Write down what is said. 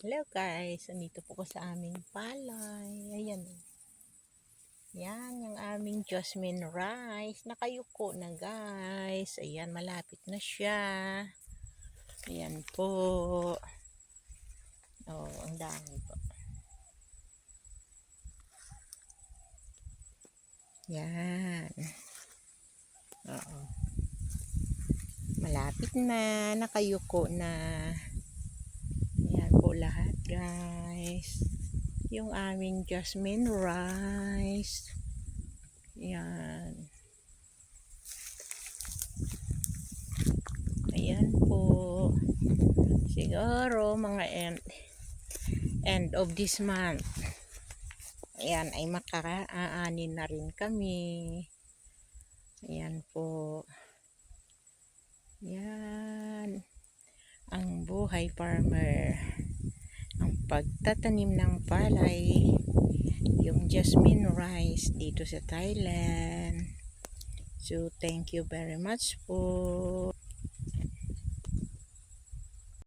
Hello guys, andito po ko sa aming palay. Ayan. Yan, yung aming jasmine rice. Nakayuko na guys. Ayan, malapit na siya. Ayan po. Oh, ang dami po. Yan. Oo. Malapit na. Nakayuko na. Ayan po lahat guys. Yung aming jasmine rice. Yan. Ayan po. Siguro mga end of this month. Ayan ay makakaanin na rin kami. Ayan po. Yan. Ang buhay farmer. Ang pagtatanim ng palay. Yung jasmine rice dito sa Thailand. So thank you very much po.